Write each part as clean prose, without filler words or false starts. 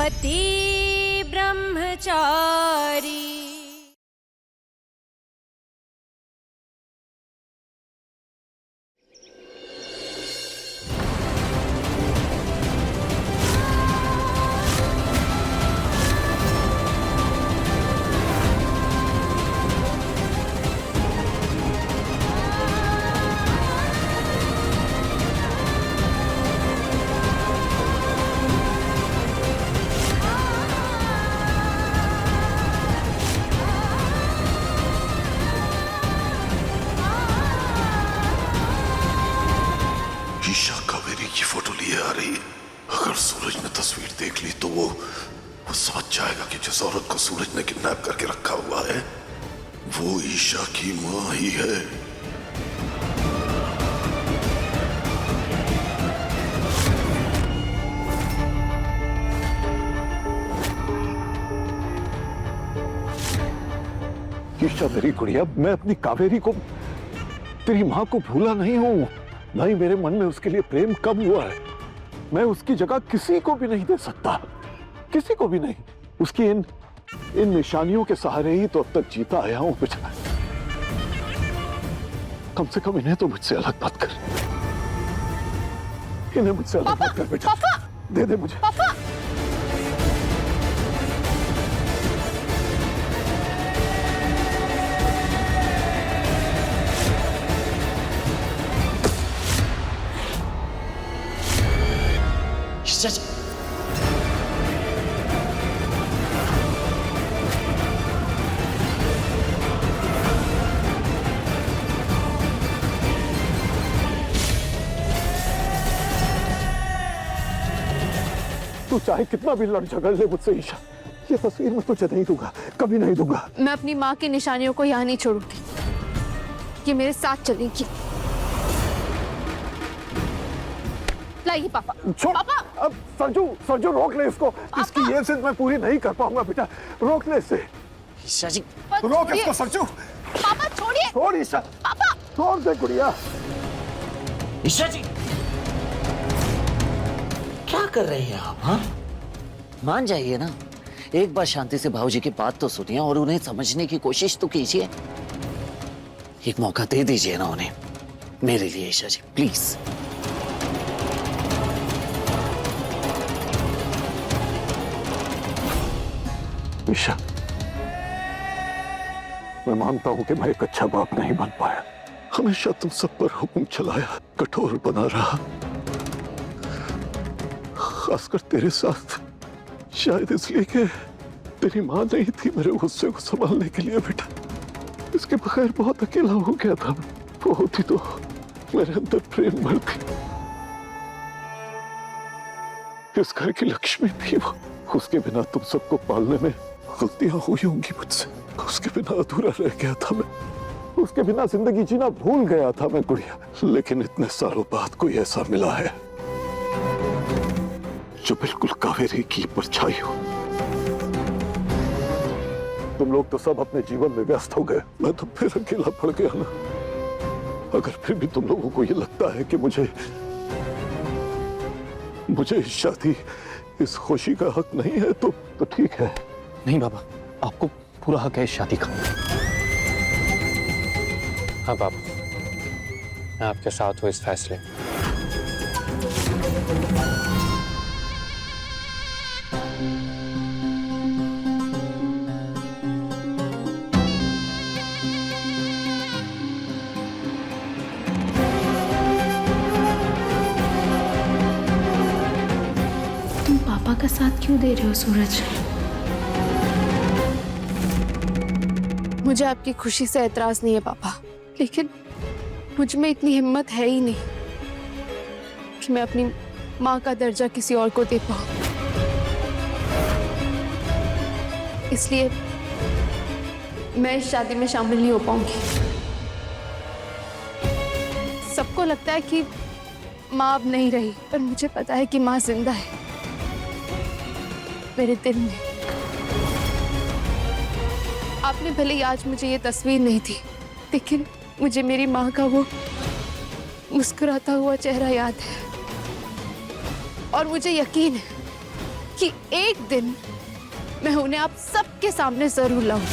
पति ब्रह्मचारी। ईशा कावेरी की फोटो लिए आ रही है। अगर सूरज ने तस्वीर देख ली तो वो समझ जाएगा कि जिस औरत को सूरज ने किडनैप करके रखा हुआ है वो ईशा की मां ही है। ईशा मेरी गुड़िया, मैं अपनी कावेरी को, तेरी मां को भूला नहीं हूं। नहीं, मेरे मन में उसके लिए प्रेम कम हुआ है। मैं उसकी जगह किसी को भी नहीं दे सकता, किसी को भी नहीं। उसकी इन निशानियों के सहारे ही तो अब तक जीता आया हूं बेटा। कम से कम इन्हें तो मुझसे अलग मत कर, इन्हें मुझसे अलग मत कर बेटा। दे दे मुझे। पापा तू चाहे कितना भी लड़ झगड़ ले मुझसे ईशा, ये तस्वीर मैं तुझे नहीं दूंगा, कभी नहीं दूंगा। मैं अपनी माँ की निशानियों को यहाँ नहीं छोड़ूंगी, ये मेरे साथ चलेगी। लाइए पापा। छोड़ पापा। अब सरजू, सरजू रोक ले इसको। इसकी ये जिद मैं पूरी नहीं कर पाऊंगा बेटा, रोक ले इसे। ईशा जी रोक इसको सरजू। पापा छोड़िए। छोड़ ईशा। पापा छोड़ दे गुड़िया। ईशा जी क्या कर रहे हैं आप? हाँ, मान जाइए ना, एक बार शांति से भाऊजी की बात तो सुनिए और उन्हें समझने की कोशिश तो कीजिए। एक मौका दे दीजिए ना उन्हें, मेरे लिए ईशा जी प्लीज। ईशा, मैं मानता हूं कि मैं एक अच्छा बाप नहीं बन पाया। हमेशा तुम सब पर हुक्म चलाया, कठोर बना रहा, खासकर तेरे साथ। शायद इसलिए कि तेरी मां नहीं थी मेरे गुस्से को संभालने के लिए बेटा। इसके बगैर बहुत अकेला हो गया था। वो होती तो मेरे अंदर प्रेम भरती। इस घर की लक्ष्मी थी वो। उसके बिना तुम सबको पालने में गलतियां हुई होंगी मुझसे। उसके बिना अधूरा रह गया था मैं, उसके बिना जिंदगी जीना भूल गया था मैं गुड़िया। लेकिन इतने सालों बाद कोई ऐसा मिला है जो बिल्कुल कावेरी की परछाई हो। तुम लोग तो सब अपने जीवन में व्यस्त हो गए, मैं तो फिर अकेला पड़ गया ना। अगर फिर भी तुम लोगों को ये लगता है कि मुझे इस शादी, इस खुशी का हक नहीं है तो ठीक है। नहीं बाबा, आपको पूरा हक है इस शादी का। हाँ बाबा, मैं आपके साथ हूँ इस फैसले में। तुम पापा का साथ क्यों दे रहे हो सूरज? मुझे आपकी खुशी से एतराज नहीं है पापा, लेकिन मुझ में इतनी हिम्मत है ही नहीं कि मैं अपनी माँ का दर्जा किसी और को दे पाऊं। इसलिए मैं इस शादी में शामिल नहीं हो पाऊंगी। सबको लगता है कि माँ अब नहीं रही, पर मुझे पता है कि माँ जिंदा है मेरे दिल में। आपने भले ही आज मुझे ये तस्वीर नहीं दी, लेकिन मुझे मेरी माँ का वो मुस्कुराता हुआ चेहरा याद है। और मुझे यकीन है कि एक दिन मैं उन्हें आप सबके सामने जरूर लाऊंगी,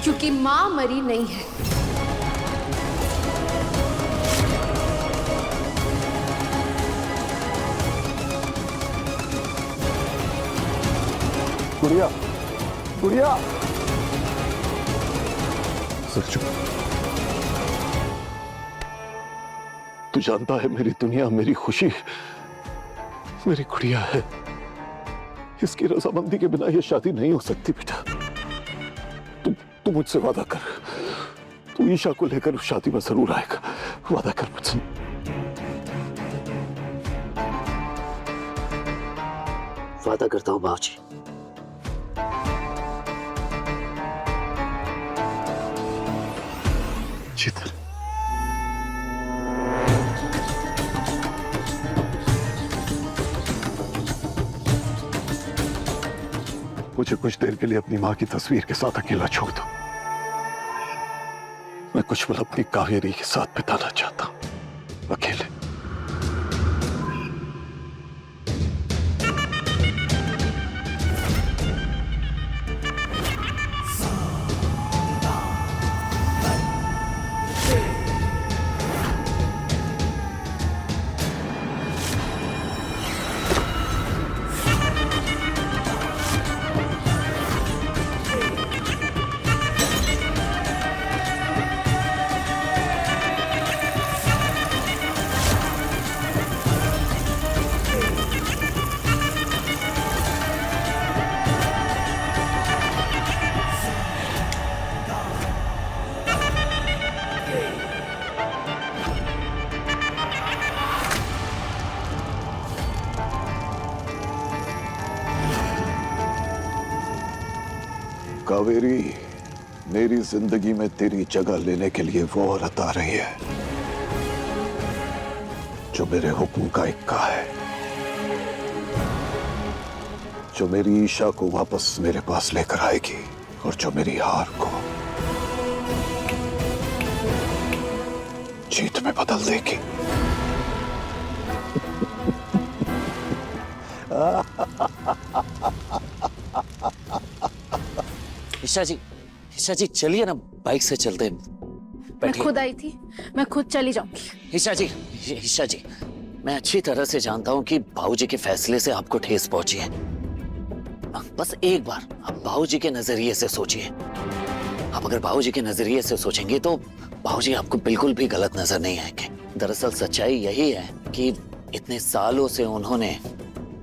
क्योंकि मां मरी नहीं है। गुड़िया, गुड़िया, सच तू जानता है मेरी दुनिया, मेरी खुशी मेरी गुड़िया है। इसकी रजामंदी के बिना ये शादी नहीं हो सकती बेटा। तू मुझसे वादा कर, तू ईशा को लेकर उस शादी में जरूर आएगा। वादा कर मुझसे। वादा करता हूँ बाबूजी। शीतल, मुझे कुछ देर के लिए अपनी मां की तस्वीर के साथ अकेला छोड़ दो। मैं कुछ पल अपनी कावेरी के साथ बिताना चाहता हूं, अकेले। कावेरी, मेरी जिंदगी में तेरी जगह लेने के लिए वो औरत आ रही है जो मेरे हुक्म का इक्का है, जो मेरी ईशा को वापस मेरे पास लेकर आएगी और जो मेरी हार को जीत में बदल देगी। ईशा जी चलिए ना, बाइक से चलते हैं। मैं खुद आई थी, मैं खुद चली जाऊंगी। ईशा जी, मैं अच्छी तरह से जानता हूं कि बाबूजी के फैसले से आपको ठेस पहुंची है। बस एक बार आप बाबूजी के नजरिए से सोचिए। आप अगर बाबूजी के नजरिए से सोचेंगे तो बाबूजी आपको बिल्कुल भी गलत नजर नहीं आएंगे। दरअसल सच्चाई यही है कि इतने सालों से उन्होंने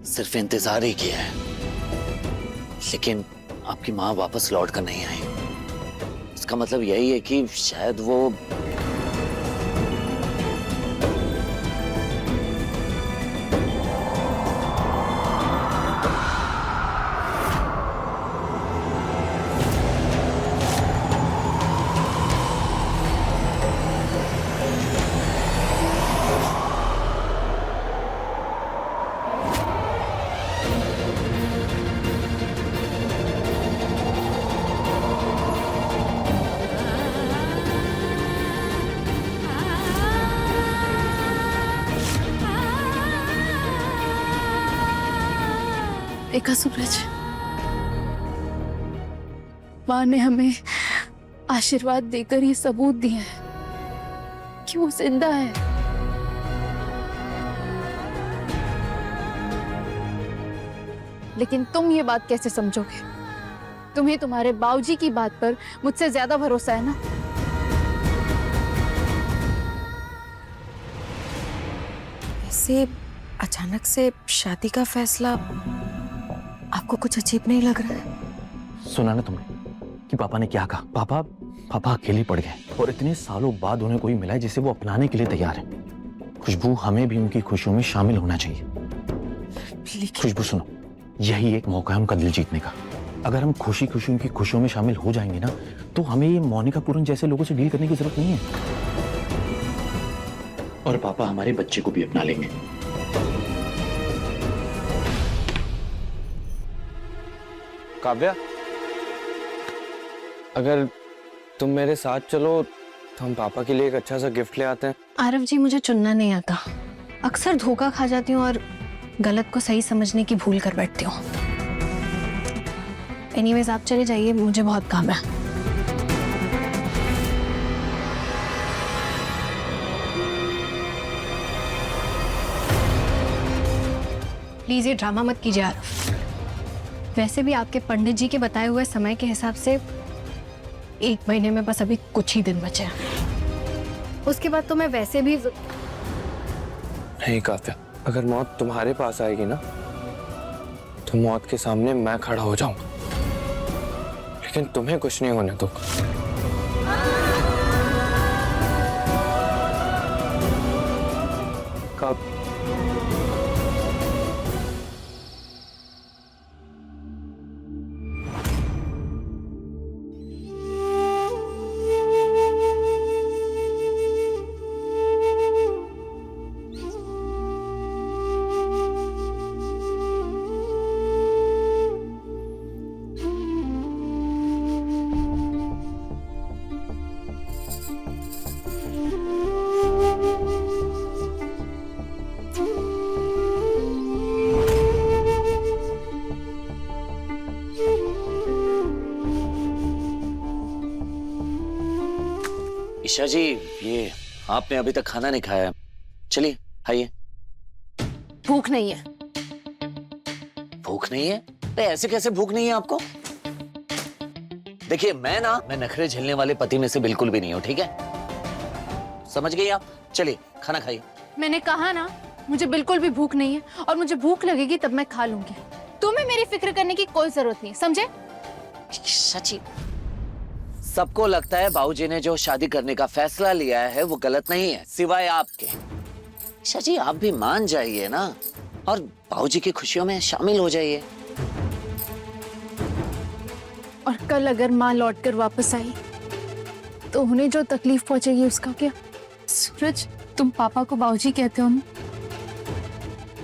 सिर्फ इंतजार ही किया है, लेकिन आपकी माँ वापस लौट कर नहीं आई। इसका मतलब यही है कि शायद वो देखा सूरज, मां ने हमें आशीर्वाद देकर ये सबूत दिया है कि वो जिंदा है। लेकिन तुम ये बात कैसे समझोगे? तुम्हें तुम्हारे बाबूजी की बात पर मुझसे ज्यादा भरोसा है ना? ऐसे अचानक से शादी का फैसला आपको कुछ अजीब नहीं लग रहा है? सुना ना तुमने कि पापा ने क्या कहा? पापा अकेले पड़ गए और इतने सालों बाद उन्हें कोई मिला है जिसे वो अपनाने के लिए तैयार है। खुशबू, हमें भी उनकी खुशियों में शामिल होना चाहिए। खुशबू सुनो, यही एक मौका है उनका दिल जीतने का। अगर हम खुशी खुशी उनकी खुशियों में शामिल हो जाएंगे ना, तो हमें ये मोनिका पूरन जैसे लोगों से डील करने की जरूरत नहीं है। और पापा हमारे बच्चे को भी अपना लेंगे। काव्या, अगर तुम मेरे साथ चलो तो हम पापा के लिए एक अच्छा सा गिफ्ट ले आते हैं। आरव जी, मुझे चुनना नहीं आता। अक्सर धोखा खा जाती हूँ और गलत को सही समझने की भूल कर बैठती हूँ। एनीवेज आप चले जाइए, मुझे बहुत काम है। प्लीज ये ड्रामा मत कीजिए आरफ। वैसे भी आपके पंडित जी के बताए हुए समय के हिसाब से 1 महीने में बस अभी कुछ ही दिन बचे हैं। उसके बाद तो मैं वैसे भी नहीं काव्या, अगर मौत तुम्हारे पास आएगी ना तो मौत के सामने मैं खड़ा हो जाऊंगा, लेकिन तुम्हें कुछ नहीं होने दूंगा। कब ईशा जी, ये आपने अभी तक खाना नहीं खाया। चलिए खाइए। भूख नहीं है। भूख नहीं है? अरे ऐसे कैसे भूख नहीं है आपको? देखिए मैं नखरे झेलने वाले पति में से बिल्कुल भी नहीं हूं, ठीक है? समझ गई आप? चलिए खाना खाइए। मैंने कहा ना, मुझे बिल्कुल भी भूख नहीं है, और मुझे भूख लगेगी तब मैं खा लूंगी। तुम्हें मेरी फिक्र करने की कोई जरूरत नहीं, समझे? सच्ची सबको लगता है बाबूजी ने जो शादी करने का फैसला लिया है वो गलत नहीं है, सिवाय आपके। सच्ची आप भी मान जाइए ना और बाबूजी की खुशियों में शामिल हो जाइए। और कल अगर माँ लौटकर वापस आई तो उन्हें जो तकलीफ पहुंचेगी उसका क्या? सूरज, तुम पापा को बाबूजी कहते हो ना,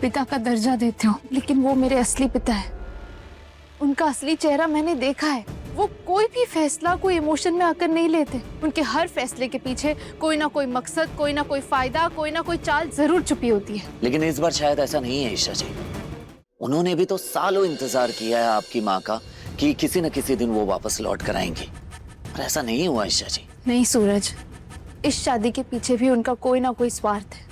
पिता का दर्जा देते हो, लेकिन वो मेरे असली पिता है। उनका असली चेहरा मैंने देखा है। वो कोई भी फैसला कोई इमोशन में आकर नहीं लेते। उनके हर फैसले के पीछे कोई ना कोई मकसद, कोई ना कोई फायदा, कोई ना कोई चाल जरूर छुपी होती है। लेकिन इस बार शायद ऐसा नहीं है ईशा जी। उन्होंने भी तो सालों इंतजार किया है आपकी माँ का कि किसी न किसी दिन वो वापस लौट कर आएंगी, पर ऐसा नहीं हुआ ईशा जी। नहीं सूरज, इस शादी के पीछे भी उनका कोई ना कोई स्वार्थ है।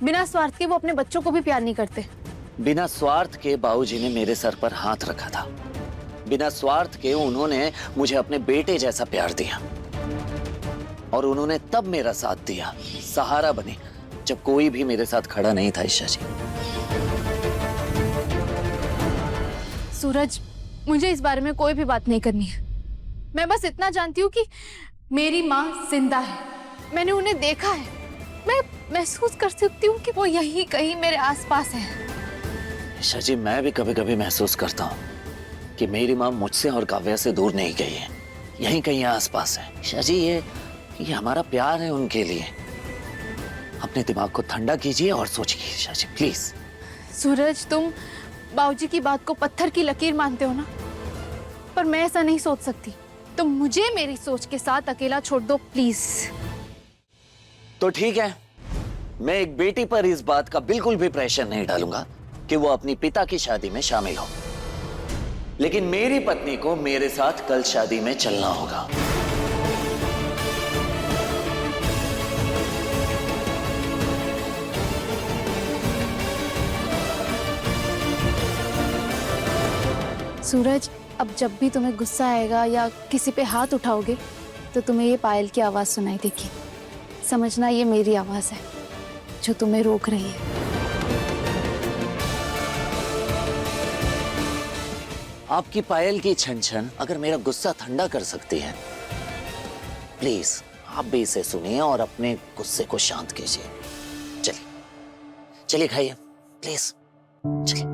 बिना स्वार्थ के वो अपने बच्चों को भी प्यार नहीं करते। बिना स्वार्थ के बाबूजी ने मेरे सर पर हाथ रखा था। बिना स्वार्थ के उन्होंने मुझे अपने बेटे जैसा प्यार दिया, और उन्होंने तब मेरा साथ दिया, सहारा बने, जब कोई भी मेरे साथ खड़ा नहीं था ईशा जी। सूरज, मुझे इस बारे में कोई भी बात नहीं करनी है। मैं बस इतना जानती हूँ कि मेरी माँ जिंदा है। मैंने उन्हें देखा है। मैं महसूस कर सकती हूँ कि वो यहीं कहीं मेरे आसपास है। ईशा जी, मैं भी कभी कभी महसूस करता हूँ कि मेरी माँ मुझसे और काव्या से दूर नहीं गई है, यहीं कहीं आसपास है। ईशा जी, ये हमारा प्यार है उनके लिए। अपने दिमाग को ठंडा कीजिए और सोचिए ईशा जी, प्लीज। सूरज, तुम बाबूजी की बात को पत्थर की लकीर मानते हो ना, पर मैं ऐसा नहीं सोच सकती। तुम मुझे मेरी सोच के साथ अकेला छोड़ दो प्लीज। तो ठीक है, मैं एक बेटी पर इस बात का बिल्कुल भी प्रेशर नहीं डालूंगा कि वो अपनी पिता की शादी में शामिल हो, लेकिन मेरी पत्नी को मेरे साथ कल शादी में चलना होगा। सूरज, अब जब भी तुम्हें गुस्सा आएगा या किसी पे हाथ उठाओगे तो तुम्हें ये पायल की आवाज सुनाई देगी। समझना ये मेरी आवाज है जो तुम्हें रोक रही है। आपकी पायल की छन छन अगर मेरा गुस्सा ठंडा कर सकती है, प्लीज आप भी इसे सुनिए और अपने गुस्से को शांत कीजिए। चलिए चलिए खाइए प्लीज, चलिए।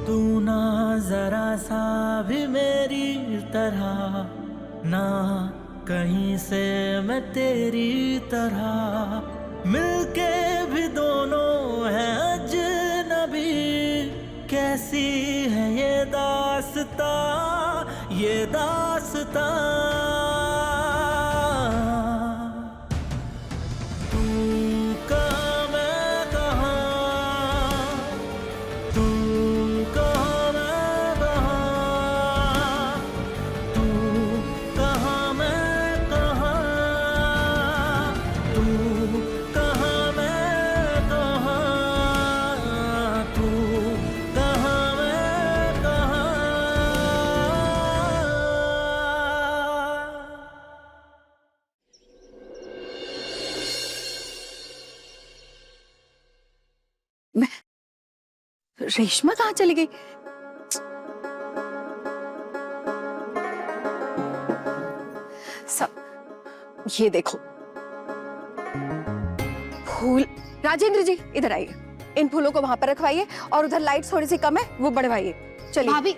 तू ना जरा सा भी मेरी तरह, ना कहीं से मैं तेरी तरह, मिलके भी रास्ता, तू कहाँ मैं कहाँ, तू कहाँ मैं कहाँ, तू कहाँ मैं कहाँ, तू कहाँ मैं कहाँ, तू कहाँ मैं कहाँ। रेशमा कहाँ चली गई? सब ये देखो फूल। राजेंद्र जी इधर आइए, इन फूलों को वहां पर रखवाइए और उधर लाइट थोड़ी सी कम है वो बढ़वाइए। चलिए भाभी,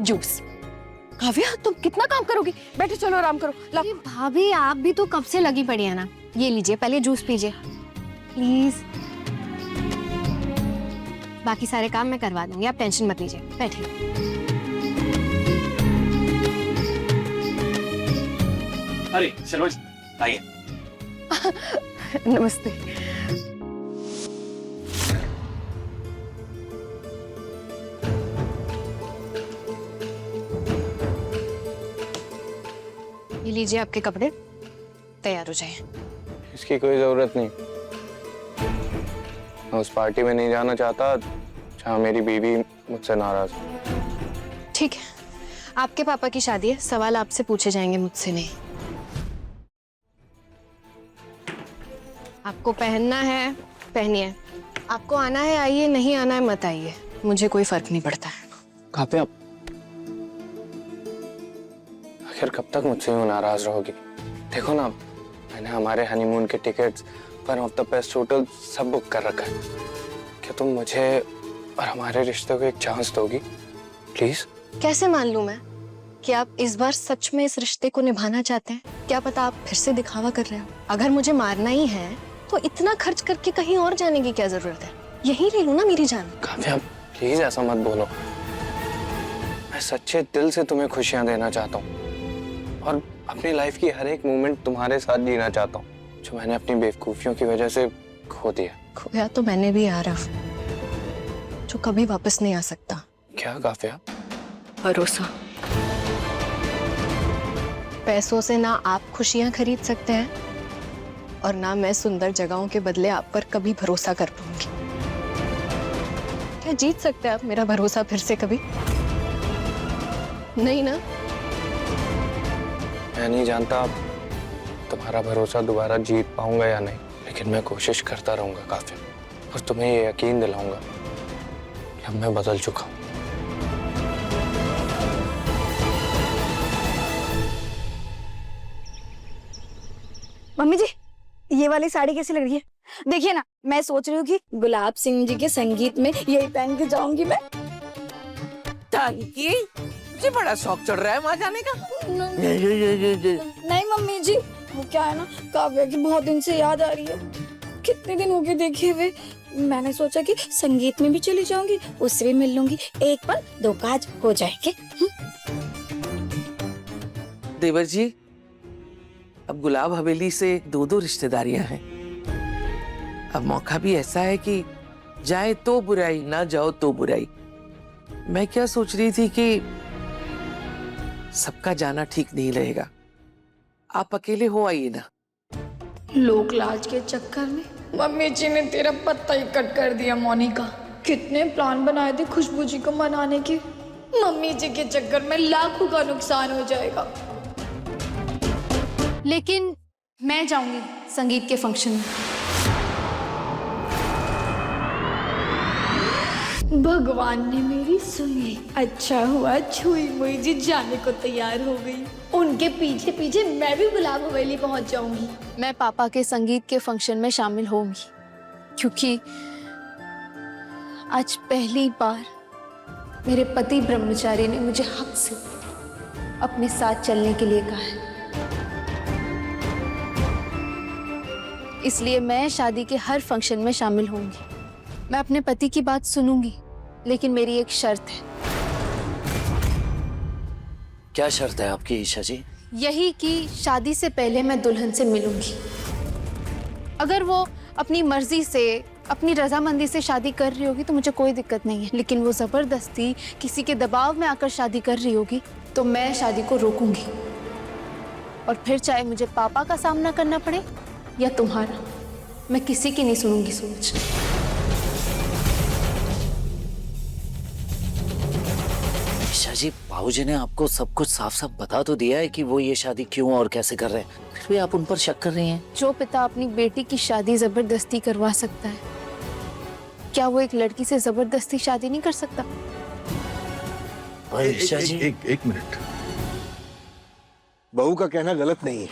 जूस। काव्या तुम कितना काम करोगी, बैठो चलो आराम करो। ला अरे भाभी आप भी तो कब से लगी पड़ी है ना। ये लीजिए पहले जूस पीजिए प्लीज। बाकी सारे काम मैं करवा दूंगी, आप टेंशन मत लीजिए, बैठिए। अरे सरोज आइए। नमस्ते। ये लीजिए आपके कपड़े, तैयार हो जाए। इसकी कोई जरूरत नहीं, मैं उस पार्टी में नहीं जाना चाहता जहाँ मेरी बीवी मुझसे नाराज हो। ठीक है, आपके पापा की शादी है, सवाल आपसे पूछे जाएंगे, मुझसे नहीं। आपको पहनना है पहनिए, आपको आना है आइए, नहीं आना है मत आइए, मुझे कोई फर्क नहीं पड़ता है। कहाँ पे आप? आखिर कब तक मुझसे यूं नाराज रहोगी? देखो ना, मैंने हमारे हनीमून के tickets, one of the best hotel सब बुक कर रखा है। क्या तुम मुझे और हमारे रिश्ते को एक चांस दोगी प्लीज? कैसे मान लूं मैं कि आप इस बार सच में इस रिश्ते को निभाना चाहते हैं? क्या पता आप फिर से दिखावा कर रहे हो। अगर मुझे मारना ही है तो इतना खर्च करके कहीं और जाने की क्या जरूरत है, यहीं ले लो ना मेरी जान। काव्या प्लीज ऐसा मत बोलो, मैं सच्चे दिल से तुम्हें खुशियां देना चाहता हूँ और अपनी लाइफ की हर एक मोमेंट तुम्हारे साथ जीना चाहता हूँ, जो मैंने अपनी बेवकूफियों की वजह से खो दिया। खोया तो मैंने भी यार, जो कभी वापस नहीं आ सकता। क्या काव्या? भरोसा। पैसों से ना आप खुशियां खरीद सकते हैं और ना मैं सुंदर जगहों के बदले आप पर कभी भरोसा कर पाऊंगी। क्या जीत सकते हैं आप मेरा भरोसा फिर से कभी? नहीं ना। मैं नहीं जानता तुम्हारा भरोसा दोबारा जीत पाऊंगा या नहीं, लेकिन मैं कोशिश करता रहूंगा काव्या, और तुम्हें ये यकीन दिलाऊंगा कि अब मैं बदल चुका हूं। मम्मी जी ये वाली साड़ी कैसी लग रही है? देखिए ना, मैं सोच रही हूँ कि गुलाब सिंह जी के संगीत में यही पहन के जाऊंगी मैं। टांकी मुझे बड़ा शौक चढ़ रहा है वहां जाने का। नहीं मम्मी जी, वो क्या है ना, काव्या की बहुत दिन से याद आ रही है, कितने दिन हो गए देखे हुए। मैंने सोचा कि संगीत में भी चली जाऊंगी, उससे भी मिल लूंगी, एक पल दो काज हो जाएंगे। देवर जी, अब गुलाब हवेली से दो दो रिश्तेदारियां हैं। अब मौका भी ऐसा है कि जाए तो बुराई, ना जाओ तो बुराई। मैं क्या सोच रही थी कि सबका जाना ठीक नहीं रहेगा, आप अकेले हो आइए ना। लोक लाज के चक्कर में मम्मी जी ने तेरा पत्ता ही कट कर दिया मोनिका। कितने प्लान बनाए थे खुशबू जी को मनाने के, मम्मी जी के चक्कर में लाखों का नुकसान हो जाएगा। लेकिन मैं जाऊंगी संगीत के फंक्शन में। भगवान ने मेरी सुनी, अच्छा हुआ छुई मुई जी जाने को तैयार हो गई। उनके पीछे पीछे मैं भी गुलाब हवेली पहुंच जाऊंगी। मैं पापा के संगीत के फंक्शन में शामिल होंगी, क्योंकि आज पहली बार मेरे पति ब्रह्मचारी ने मुझे हक से अपने साथ चलने के लिए कहा है। इसलिए मैं शादी के हर फंक्शन में शामिल होंगी। मैं अपने पति की बात सुनूंगी, लेकिन मेरी एक शर्त है। क्या शर्त है आपकी ईशा जी? यही कि शादी से पहले मैं दुल्हन से मिलूंगी। अगर वो अपनी मर्जी से, अपनी रजामंदी से शादी कर रही होगी तो मुझे कोई दिक्कत नहीं है, लेकिन वो जबरदस्ती किसी के दबाव में आकर शादी कर रही होगी तो मैं शादी को रोकूंगी। और फिर चाहे मुझे पापा का सामना करना पड़े या तुम्हारा, मैं किसी की नहीं सुनूंगी सूरज। ईशा जी, बाबूजी ने आपको सब कुछ साफ साफ बता तो दिया है कि वो ये शादी क्यों और कैसे कर रहे हैं, फिर भी आप उन पर शक कर रही हैं। जो पिता अपनी बेटी की शादी जबरदस्ती करवा सकता है, क्या वो एक लड़की से जबरदस्ती शादी नहीं कर सकता? ईशा जी, एक मिनट। बहू का कहना गलत नहीं है,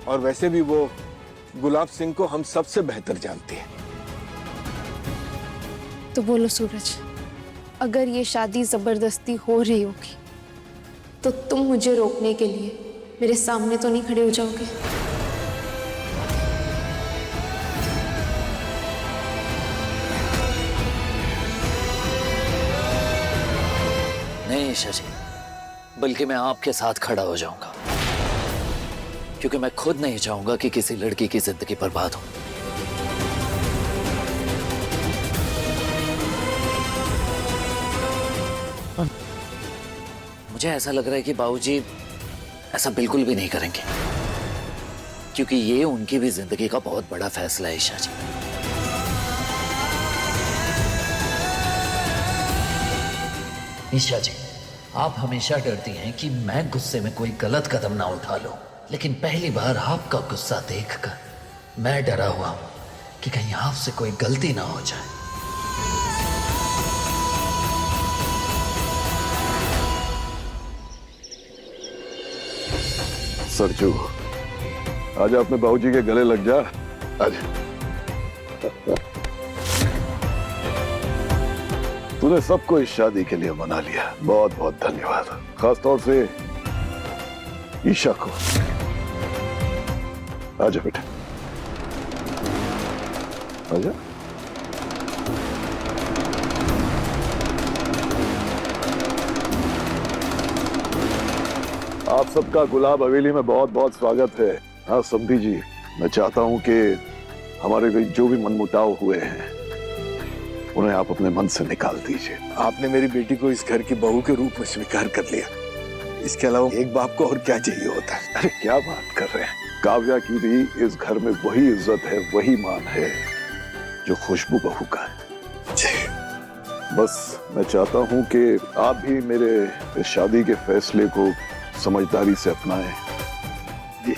और वैसे भी वो गुलाब सिंह को हम सबसे बेहतर जानते हैं। तो बोलो सूरज, अगर ये शादी जबरदस्ती हो रही होगी तो तुम मुझे रोकने के लिए मेरे सामने तो नहीं खड़े हो जाओगे? नहीं ईशा जी, बल्कि मैं आपके साथ खड़ा हो जाऊंगा, क्योंकि मैं खुद नहीं चाहूंगा कि किसी लड़की की जिंदगी बर्बाद हो। मुझे ऐसा लग रहा है कि बाबूजी ऐसा बिल्कुल भी नहीं करेंगे, क्योंकि ये उनकी भी जिंदगी का बहुत बड़ा फैसला है ईशा जी। ईशा जी, आप हमेशा डरती हैं कि मैं गुस्से में कोई गलत कदम ना उठा लूं, लेकिन पहली बार आपका गुस्सा देखकर मैं डरा हुआ हूं कि कहीं आपसे कोई गलती ना हो जाए। सरजू, आज अपने बाबूजी के गले लग जा। आज तूने सबको इस शादी के लिए मना लिया, बहुत बहुत धन्यवाद। खास तौर से ईशा को। आजा बेटा, आजा। आप सबका गुलाब हवेली में बहुत बहुत स्वागत है। हाँ समधी जी, मैं चाहता हूं कि हमारे जो भी मनमुटाव हुए हैं उन्हें आप अपने मन से निकाल दीजिए। आपने मेरी बेटी को इस घर की बहू के रूप में स्वीकार कर लिया, इसके अलावा एक बाप को और क्या चाहिए होता है? अरे क्या बात कर रहे हैं, काव्या की भी इस घर में वही इज्जत है, वही मान है जो खुशबू बहू का है। बस मैं चाहता हूं कि आप भी मेरे इस शादी के फैसले को समझदारी से अपनाएं। जी।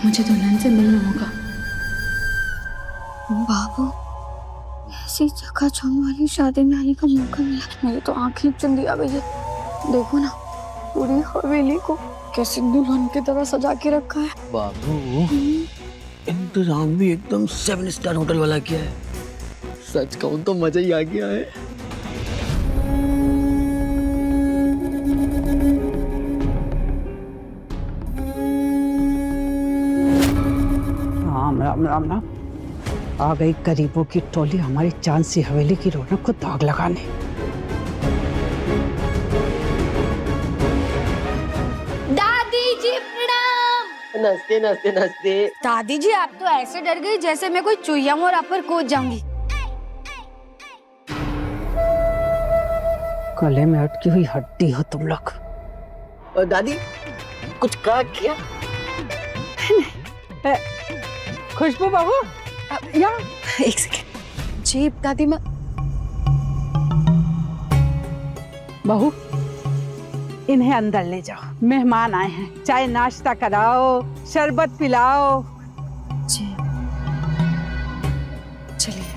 मुझे दुल्हन से मिलना होगा। बाबू, ऐसी जगह जम वाली शादी में आने का मौका मिला, मेरी तो आंखें चंदी आ गई है। देखो ना, पूरी हवेली को कैसे दुल्हन की तरह सजा के रखा है। बाबू, इंतजाम भी एकदम 7 स्टार होटल वाला किया है। सच कहूं तो मजा ही आ गया है। राम राम राम राम। आ गई गरीबों की टोली हमारी चांद सी हवेली की रौनक को दाग लगाने। दादी जी प्रणाम। नमस्ते नमस्ते नमस्ते। दादी जी, आप तो ऐसे डर गई जैसे मैं कोई चुईया मोर आप पर कूद जाऊंगी। गले में अटकी हुई हड्डी हो तुम लोग। और दादी, कुछ कहा क्या? खुशबू बहू, यहाँ एक सेकेंड। जी दादी माँ। बहू, इन्हें अंदर ले जाओ, मेहमान आए हैं। चाय नाश्ता कराओ, शरबत पिलाओ। जी चलिए।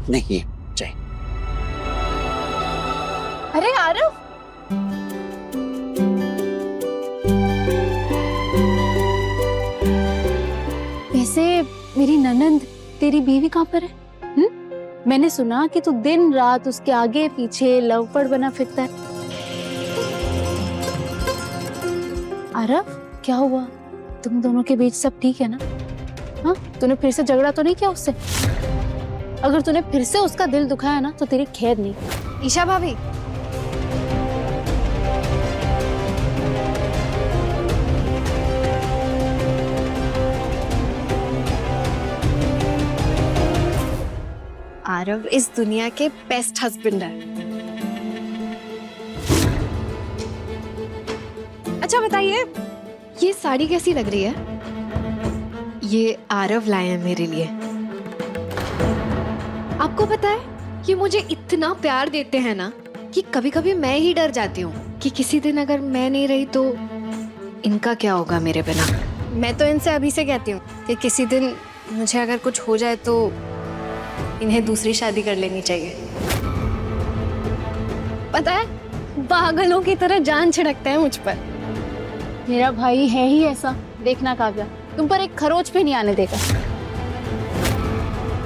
नहीं चाहिए। अरे आरव, वैसे मेरी ननंद, तेरी बीवी कहाँ पर है? मैंने सुना कि तू दिन रात उसके आगे पीछे लवपड़ बना फिरता है। आरव, क्या हुआ? तुम दोनों के बीच सब ठीक है ना? हाँ, तूने फिर से झगड़ा तो नहीं किया उससे? अगर तूने फिर से उसका दिल दुखाया ना तो तेरी खैर नहीं। ईशा भाभी, आरव इस दुनिया के बेस्ट हस्बैंड है। अच्छा बताइए, ये साड़ी कैसी लग रही है? ये आरव लाए हैं मेरे लिए। आपको पता है, ये मुझे इतना प्यार देते हैं ना कि कभी कभी मैं ही डर जाती हूँ कि किसी दिन अगर मैं नहीं रही तो इनका क्या होगा मेरे बिना। मैं तो इनसे अभी से कहती हूँ कि किसी दिन मुझे अगर कुछ हो जाए तो इन्हें दूसरी शादी कर लेनी चाहिए। पता है, पागलों की तरह जान छिड़कता है मुझ पर। मेरा भाई है ही ऐसा, देखना काव्या, तुम पर एक खरोच पे नहीं आने देगा।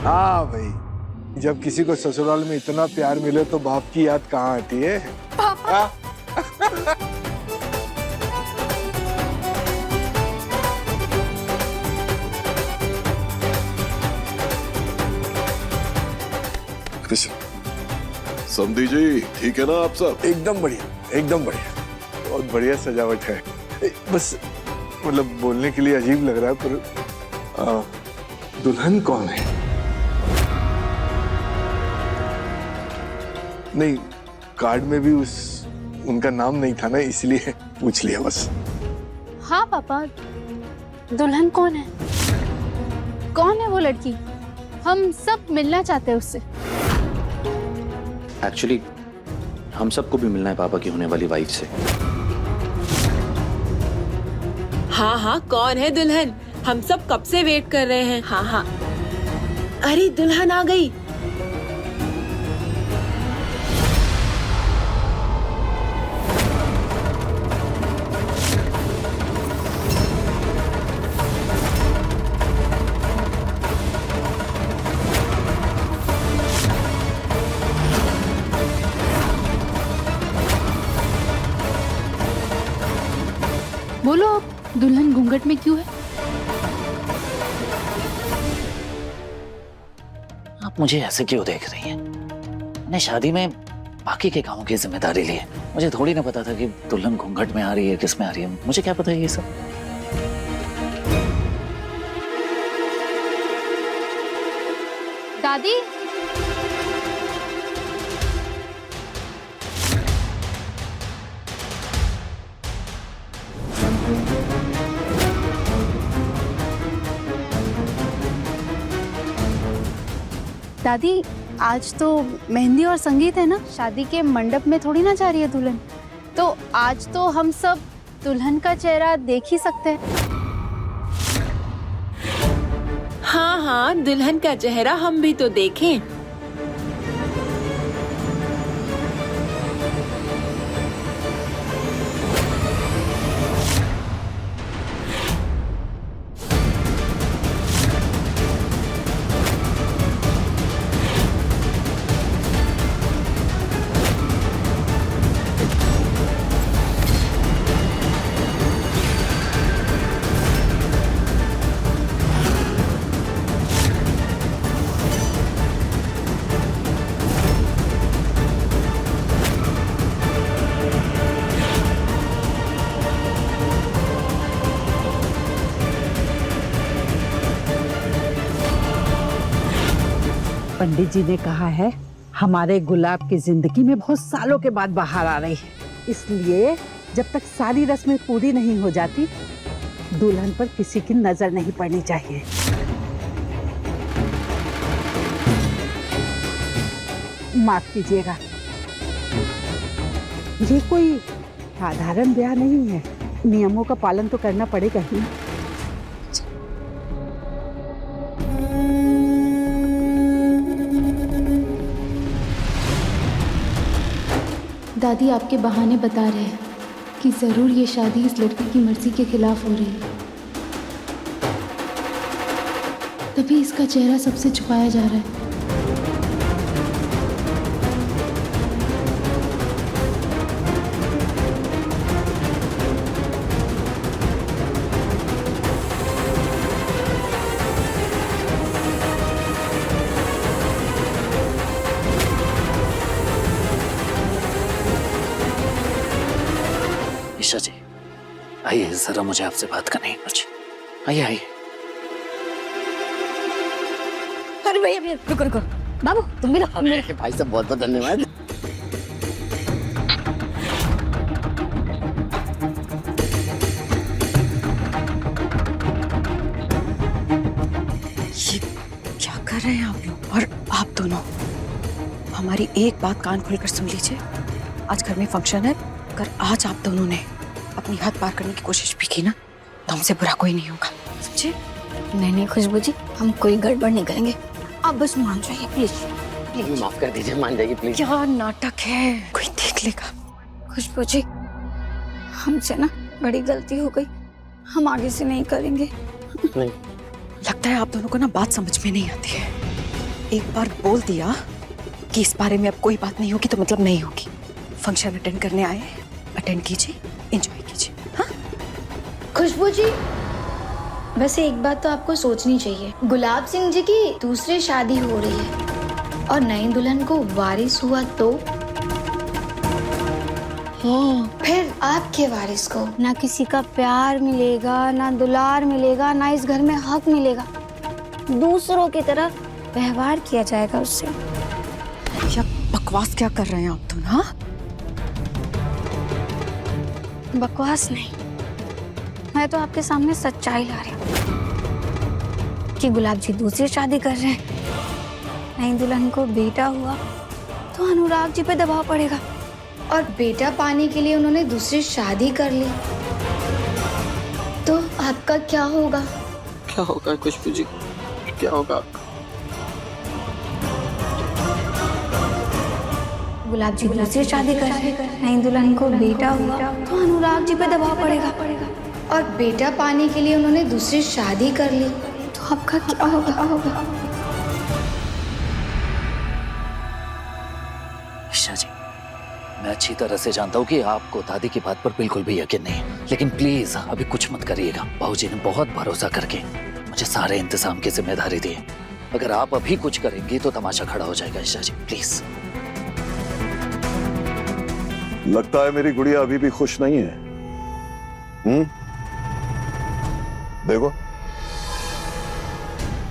हाँ भाई, जब किसी को ससुराल में इतना प्यार मिले तो बाप की याद कहाँ आती है। पापा। समधी जी, ठीक है ना आप सब? एकदम बढ़िया, एकदम बढ़िया, बहुत बढ़िया सजावट है। बस मतलब बोलने के लिए अजीब लग रहा है, पर दुल्हन कौन है? नहीं, कार्ड में भी उनका नाम नहीं था ना, इसलिए पूछ लिया बस। हाँ पापा, दुल्हन कौन है? कौन है वो लड़की? हम सब मिलना चाहते हैं उससे। एक्चुअली हम सबको भी मिलना है पापा की होने वाली वाइफ से। हाँ हाँ, कौन है दुल्हन? हम सब कब से वेट कर रहे हैं। हाँ हाँ, अरे दुल्हन आ गई। बोलो, दुल्हन घूंघट में क्यों है? आप मुझे ऐसे क्यों देख रही हैं? मैंने शादी में बाकी के कामों की जिम्मेदारी ली है। मुझे थोड़ी ना पता था कि दुल्हन घूंघट में आ रही है, किस में आ रही है। मुझे क्या पता है ये सब। दादी, दादी, आज तो मेहंदी और संगीत है ना, शादी के मंडप में थोड़ी ना जा रही है दुल्हन। तो आज तो हम सब दुल्हन का चेहरा देख ही सकते हैं। हाँ हाँ, दुल्हन का चेहरा हम भी तो देखें। पंडित जी ने कहा है हमारे गुलाब की जिंदगी में बहुत सालों के बाद बाहर आ रही है, इसलिए जब तक सारी रस्में पूरी नहीं हो जाती दुल्हन पर किसी की नजर नहीं पड़नी चाहिए। माफ कीजिएगा, ये कोई साधारण ब्याह नहीं है, नियमों का पालन तो करना पड़ेगा ही। दादी आपके बहाने बता रहे हैं कि जरूर ये शादी इस लड़की की मर्जी के खिलाफ हो रही है, तभी इसका चेहरा सबसे छुपाया जा रहा है। आइए जरा, मुझे आपसे बात करनी है कुछ। आइए आइए। अरे भैया भैया रुको रुको, बाबू तुम भी लो। भाई साहब बहुत बहुत धन्यवाद। ये क्या कर रहे हैं आप लोग? और आप दोनों हमारी एक बात कान खोलकर सुन लीजिए। आज घर में फंक्शन है। अगर आज आप दोनों ने अपनी हद पार करने की कोशिश भी की ना तो हमसे बुरा कोई नहीं होगा, समझे? नहीं नहीं खुशबू जी, हम कोई गड़बड़ नहीं करेंगे, आप बस मान जाइए प्लीज प्लीज। माफ कर दीजिए, मान जाइए प्लीज। क्या नाटक है, कोई देख लेगा। खुशबू जी, हमसे ना बड़ी गलती हो गई, हम आगे से नहीं करेंगे। नहीं, लगता है आप दोनों को ना बात समझ में नहीं आती है। एक बार बोल दिया कि इस बारे में अब कोई बात नहीं होगी तो मतलब नहीं होगी। फंक्शन अटेंड करने आए, अटेंड कीजिए, एंजॉय कीजिए। हाँ खुशबू जी, वैसे एक बात तो आपको सोचनी चाहिए, गुलाब सिंह जी की दूसरी शादी हो रही है और नई दुल्हन को वारिस हुआ तो फिर आपके वारिस को ना किसी का प्यार मिलेगा, ना दुलार मिलेगा, ना इस घर में हक मिलेगा। दूसरों की तरह व्यवहार किया जाएगा उससे। क्या बकवास क्या कर रहे हैं आप दोनों? हाँ बकवास नहीं, मैं तो आपके सामने सच्चाई ला रही हूँ कि गुलाब जी दूसरी शादी कर रहे हैं। नई दुल्हन को बेटा हुआ तो अनुराग जी पे दबाव पड़ेगा और बेटा पाने के लिए उन्होंने दूसरी शादी कर ली तो आपका क्या होगा? क्या होगा खुशबू जी, क्या होगा? गुलाब जी दूसरी शादी कर रहे हैं, नई दुल्हन को बेटा हुआ तो अनुराग जी पे दबाव पड़ेगा और बेटा पाने के लिए उन्होंने दूसरी शादी कर ली तो आपका क्या होगा? ईशा जी, मैं अच्छी तरह से जानता हूँ कि आपको दादी की बात पर बिल्कुल भी यकीन नहीं है, लेकिन प्लीज अभी कुछ मत करिएगा। बाबूजी ने बहुत भरोसा करके मुझे सारे इंतजाम की जिम्मेदारी दी है। अगर आप अभी कुछ करेंगी तो तमाशा खड़ा हो जाएगा। ईशा जी प्लीज। लगता है मेरी गुड़िया अभी भी खुश नहीं है। देखो,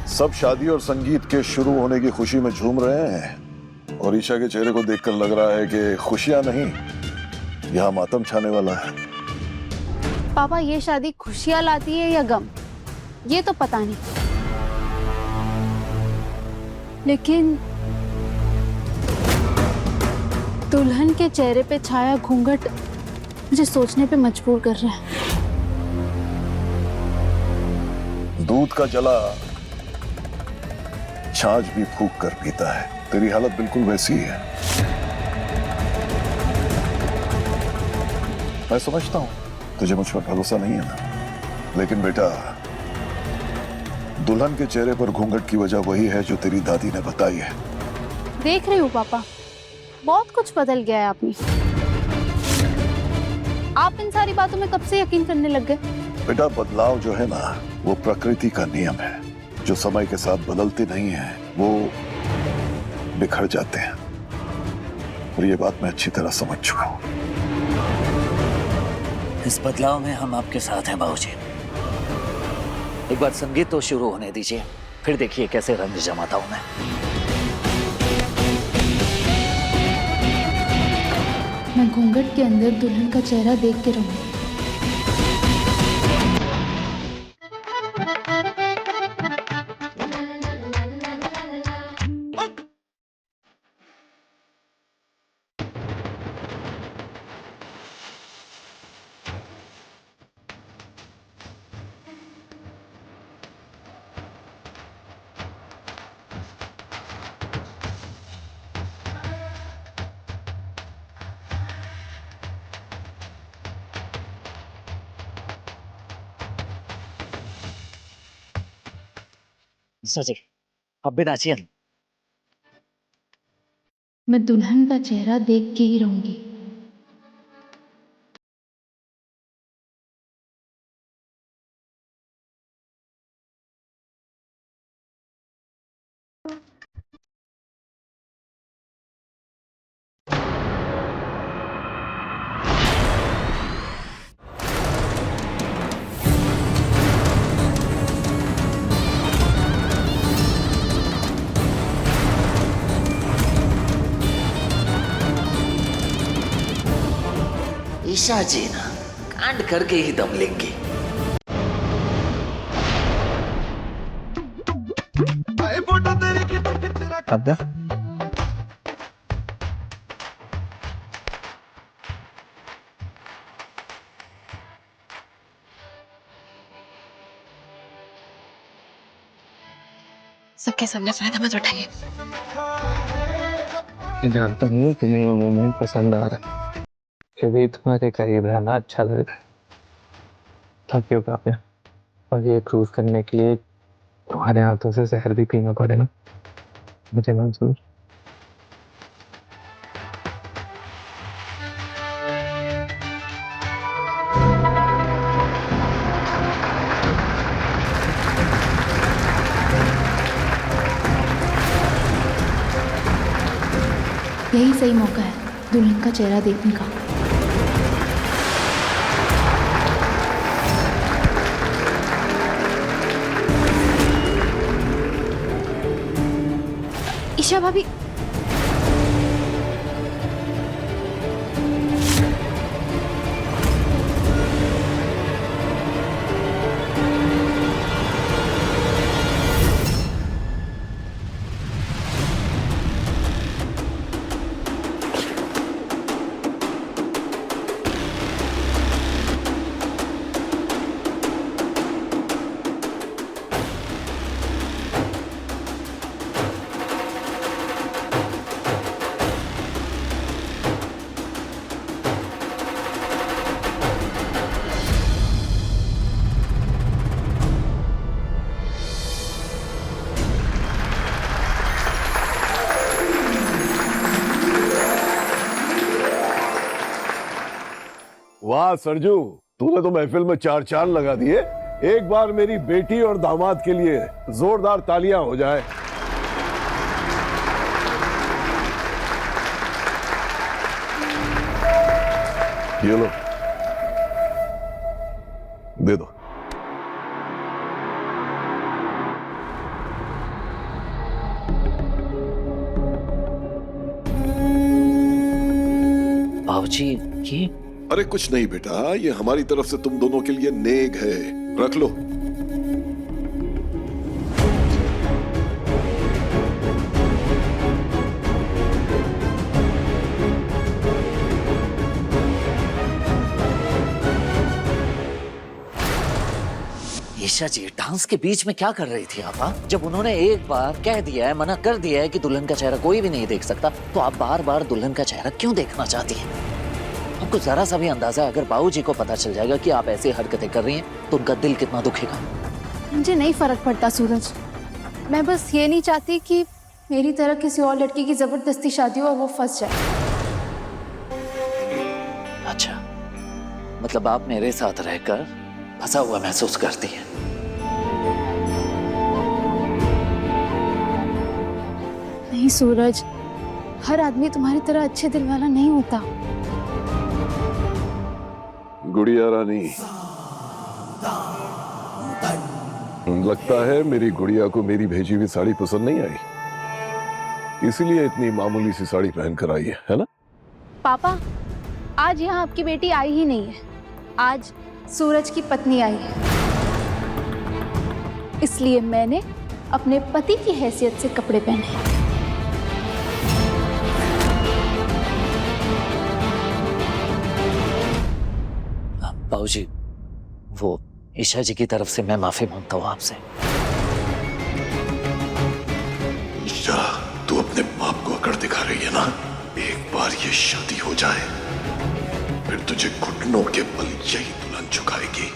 सब शादी और संगीत के शुरू होने की खुशी में झूम रहे हैं और ईशा के चेहरे को देखकर लग रहा है कि खुशियां नहीं, यहां मातम छाने वाला है। पापा, ये शादी खुशियां लाती है या गम, ये तो पता नहीं, लेकिन दुल्हन के चेहरे पे छाया घूंघट मुझे सोचने पे मजबूर कर रहा है। दूध का जला छाछ भी फूंक कर पीता है। तेरी हालत बिल्कुल वैसी ही है। मैं समझता हूं तुझे मुझ पर भरोसा नहीं है ना, लेकिन बेटा, दुल्हन के चेहरे पर घूंघट की वजह वही है जो तेरी दादी ने बताई है। देख रही हूँ पापा, बहुत कुछ बदल गया है आप में। आप इन सारी बातों में कब से यकीन करने लग गए? बेटा, बदलाव जो है ना वो प्रकृति का नियम है। जो समय के साथ बदलते नहीं है वो बिखर जाते हैं, और ये बात मैं अच्छी तरह समझ चुका हूं। इस बदलाव में हम आपके साथ हैं बाबूजी। एक बार संगीत तो शुरू होने दीजिए, फिर देखिए कैसे रंग जमाता हूं मैं। मैं घूंघट के अंदर दुल्हन का चेहरा देख के रहूंगी। सची अब भी नाचिए। मैं दुल्हन का चेहरा देख के ही रहूंगी। ईशा जी ना कांड करके ही दम लेंगी। काव्या, सबके सामने फायदा मत उठाइए। जानता हूँ तुम्हें वो मोमेंट पसंद आ रहा है, कभी तुम्हारे करीब रहना अच्छा लगता है। थैंक यू काव्या, और ये क्रूज करने के लिए तुम्हारे हाथों से जहर भी पीना पड़ेगा मुझे मंजूर। यही सही मौका है दुल्हन का चेहरा देखने का। ईशा भाभी, वाह सरजू, तूने तो महफिल में चार चांद लगा दिए। एक बार मेरी बेटी और दामाद के लिए जोरदार तालियां हो जाए। ये लो, दे दो। बाबूजी ये अरे कुछ नहीं बेटा, ये हमारी तरफ से तुम दोनों के लिए नेक है, रख लो। ईशा जी डांस के बीच में क्या कर रही थी आप? जब उन्होंने एक बार कह दिया है, मना कर दिया है कि दुल्हन का चेहरा कोई भी नहीं देख सकता, तो आप बार बार दुल्हन का चेहरा क्यों देखना चाहती हैं? आपको जरा सा भी अंदाजा अगर बाबूजी को पता चल जाएगा कि आप ऐसी हरकतें कर रही हैं तो उनका दिल कितना दुखेगा। मुझे नहीं फर्क पड़ता सूरज, मैं बस ये नहीं चाहती कि मेरी तरह किसी और लड़की की जबरदस्ती शादी हो और वो फंस जाए। अच्छा, मतलब आप मेरे साथ रहकर फंसा हुआ महसूस करती हैं। नहीं सूरज, हर आदमी तुम्हारी तरह अच्छे दिल वाला नहीं होता। गुड़िया रानी, लगता है मेरी गुड़िया को मेरी भेजी हुई साड़ी पसंद नहीं आई, इसीलिए इतनी मामूली सी साड़ी पहन कर आई है ना? पापा, आज यहाँ आपकी बेटी आई ही नहीं है, आज सूरज की पत्नी आई है। इसलिए मैंने अपने पति की हैसियत से कपड़े पहने। बाबूजी, वो ईशा जी की तरफ से मैं माफी मांगता हूँ आपसे। ईशा, तू अपने बाप को अकड़ दिखा रही है ना? एक बार ये शादी हो जाए, फिर तुझे घुटनों के बल यही दुल्हन झुकाएगी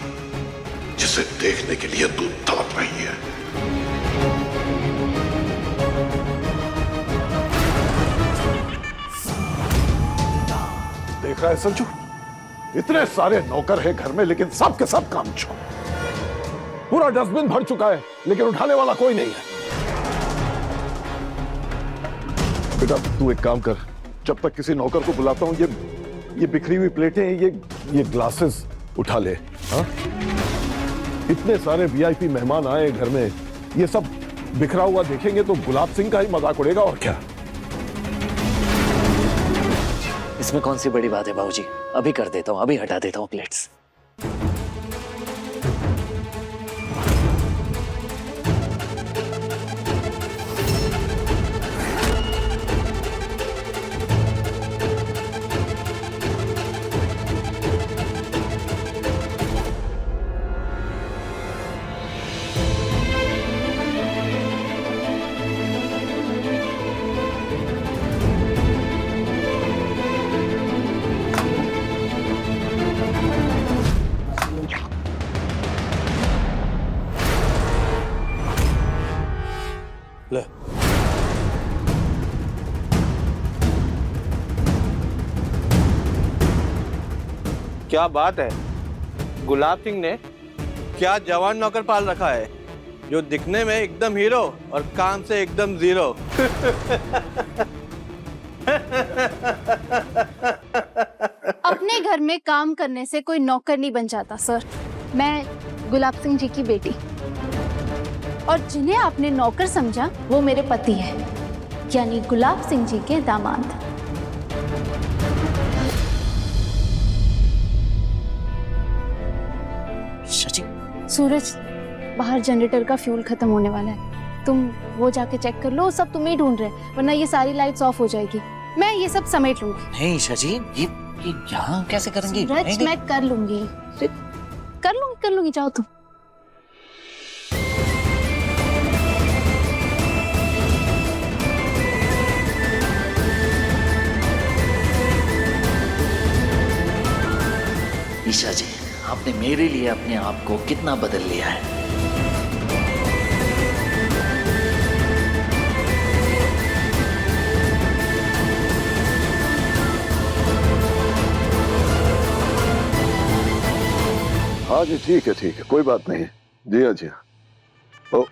जिसे देखने के लिए तू तड़प रही है। देख रहा है संजू, इतने सारे नौकर हैं घर में लेकिन सब के सब काम छोड़। पूरा डस्टबिन भर चुका है लेकिन उठाने वाला कोई नहीं है। बेटा तू एक काम कर, जब तक किसी नौकर को बुलाता हूं, ये बिखरी हुई प्लेटें, ये ग्लासेस उठा ले। हाँ, इतने सारे वीआईपी मेहमान आए घर में, ये सब बिखरा हुआ देखेंगे तो गुलाब सिंह का ही मजाक उड़ेगा और क्या। इस इसमें कौन सी बड़ी बात है बाबूजी, अभी कर देता हूँ, अभी हटा देता हूँ प्लेट्स। ले क्या बात है, गुलाब सिंह ने क्या जवान नौकर पाल रखा है जो दिखने में एकदम हीरो और काम से एकदम जीरो। अपने घर में काम करने से कोई नौकर नहीं बन जाता सर। मैं गुलाब सिंह जी की बेटी, और जिन्हें आपने नौकर समझा वो मेरे पति हैं, यानी गुलाब सिंह जी के दामाद। शची, सूरज, बाहर जनरेटर का फ्यूल खत्म होने वाला है, तुम वो जाके चेक कर लो, सब तुम्हें ही ढूंढ रहे हैं, वरना ये सारी लाइट्स ऑफ हो जाएगी। मैं ये सब समेट लूंगी। नहीं शची, ये यहाँ कैसे करेंगी? सूरज, मैं कर लूंगी, कर लूंगी, जाओ तुम। ईशा जी, आपने मेरे लिए अपने आप को कितना बदल लिया है। हाँ जी, ठीक है, कोई बात नहीं। जी हाँ, जी हाँ। ओ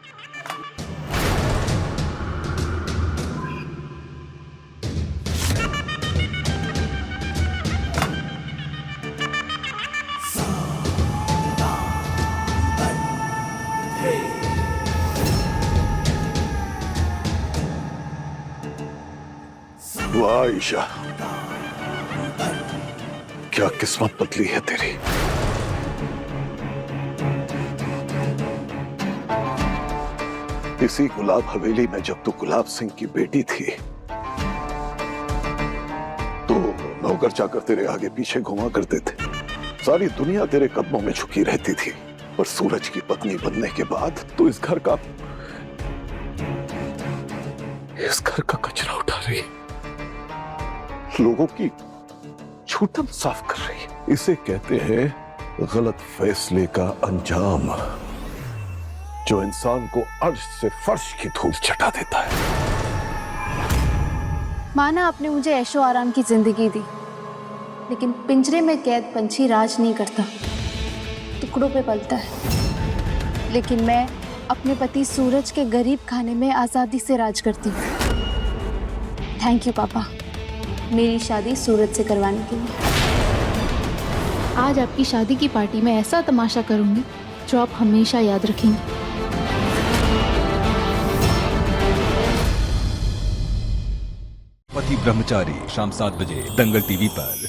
वाह ईशा, क्या किस्मत बदली है तेरी। इसी गुलाब हवेली में जब तू गुलाब सिंह की बेटी थी तो नौकर चाकर तेरे आगे पीछे घुमा करते थे, सारी दुनिया तेरे कदमों में झुकी रहती थी, और सूरज की पत्नी बनने के बाद तू इस घर का कचरा उठा रही है, लोगों की छूटन साफ कर रही है। इसे कहते हैं गलत फैसले का अंजाम, जो इंसान को अर्श से फर्श की धूल चटा देता है। माना आपने मुझे ऐशो आराम की जिंदगी दी, लेकिन पिंजरे में कैद पंछी राज नहीं करता, टुकड़ों पे पलता है। लेकिन मैं अपने पति सूरज के गरीब खाने में आजादी से राज करती हूँ। थैंक यू पापा, मेरी शादी सूरज से करवाने के लिए। आज आपकी शादी की पार्टी में ऐसा तमाशा करूंगी जो आप हमेशा याद रखेंगे। पति ब्रह्मचारी, शाम 7 बजे दंगल टीवी पर।